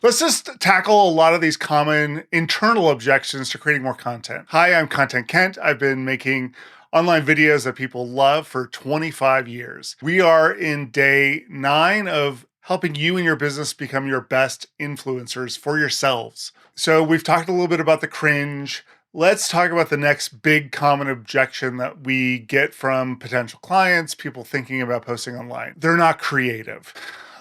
Let's just tackle a lot of these common internal objections to creating more content. Hi, I'm Content Kent. I've been making online videos that people love for 25 years. We are in day 9 of helping you and your business become your best influencers for yourselves. So we've talked a little bit about the cringe. Let's talk about the next big common objection that we get from potential clients, people thinking about posting online. They're not creative.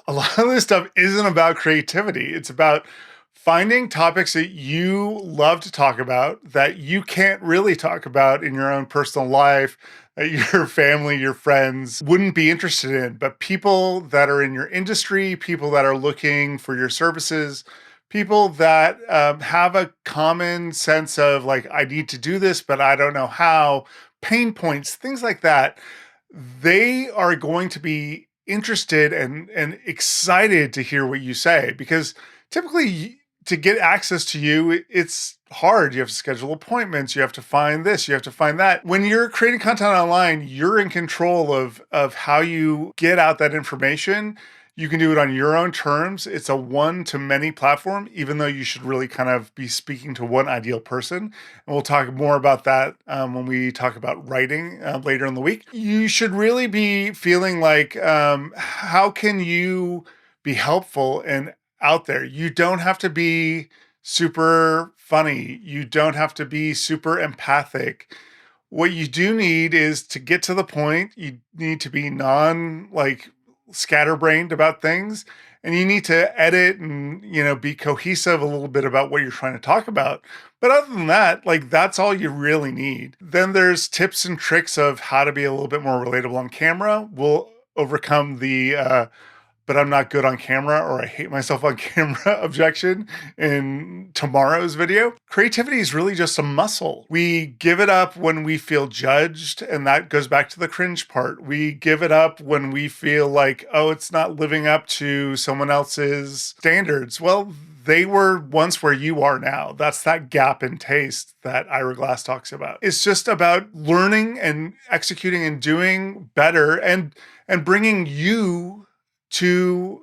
A lot of this stuff isn't about creativity. It's about finding topics that you love to talk about that you can't really talk about in your own personal life, that your family, your friends wouldn't be interested in. But people that are in your industry, people that are looking for your services, people that have a common sense of like, I need to do this, but I don't know how, pain points, things like that, they are going to be interested and excited to hear what you say because typically to get access to you, it's hard. You have to schedule appointments. You have to find this. You have to find that. When you're creating content online, you're in control of how you get out that information. You can do it on your own terms. It's a one-to-many platform, even though you should really kind of be speaking to one ideal person. And we'll talk more about that when we talk about writing later in the week. You should really be feeling like, how can you be helpful and out there? You don't have to be super funny. You don't have to be super empathic. What you do need is to get to the point. You need to be like scatterbrained about things, and you need to edit and be cohesive a little bit about what you're trying to talk about. But other than that, like that's all you really need. Then there's tips and tricks of how to be a little bit more relatable on camera. We'll overcome the but I'm not good on camera or I hate myself on camera objection in tomorrow's video. Creativity is really just a muscle. We give it up when we feel judged, and that goes back to the cringe part. We give it up when we feel like, oh, it's not living up to someone else's standards. Well, they were once where you are now. That's that gap in taste that Ira Glass talks about. It's just about learning and executing and doing better and bringing you to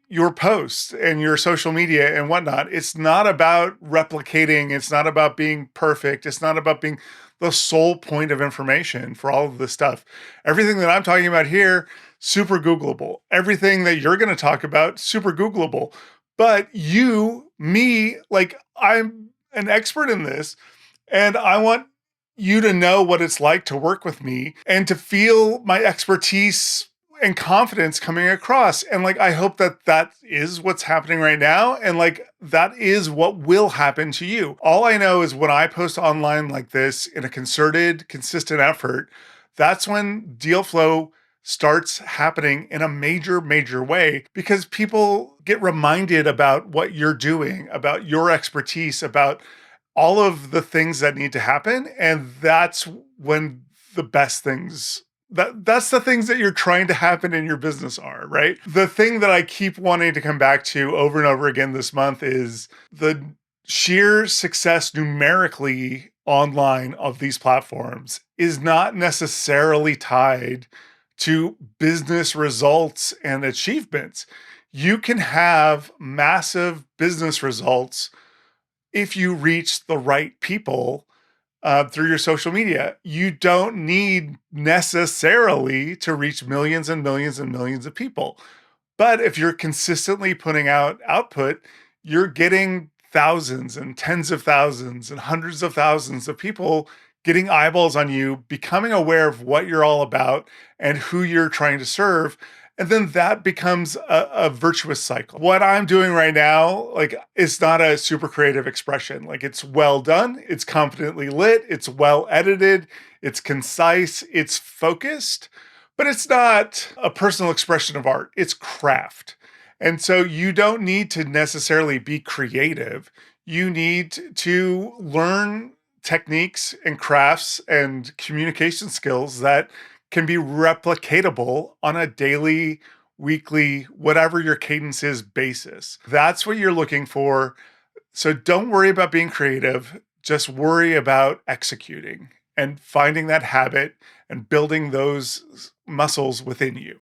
your posts and your social media and whatnot. It's not about replicating. It's not about being perfect. It's not about being the sole point of information for all of this stuff. Everything that I'm talking about here, super Googleable. Everything that you're going to talk about, super Googleable. But me, like I'm an expert in this, and I want you to know what it's like to work with me and to feel my expertise and confidence coming across. And like, I hope that is what's happening right now. And like, that is what will happen to you. All I know is when I post online like this in a concerted, consistent effort, that's when deal flow starts happening in a major, major way because people get reminded about what you're doing, about your expertise, about all of the things that need to happen. And that's when the best things that's the things that you're trying to happen in your business are, right? The thing that I keep wanting to come back to over and over again this month is the sheer success numerically online of these platforms is not necessarily tied to business results and achievements. You can have massive business results if you reach the right people through your social media. You don't need necessarily to reach millions and millions and millions of people. But if you're consistently putting out output, you're getting thousands and tens of thousands and hundreds of thousands of people getting eyeballs on you, becoming aware of what you're all about and who you're trying to serve. And then that becomes a virtuous cycle. What I'm doing right now, like, it's not a super creative expression. Like, it's well done, it's confidently lit, it's well edited, it's concise, it's focused, but it's not a personal expression of art. It's craft. And so you don't need to necessarily be creative. You need to learn techniques and crafts and communication skills that can be replicatable on a daily, weekly, whatever your cadence is basis. That's what you're looking for. So don't worry about being creative. Just worry about executing and finding that habit and building those muscles within you.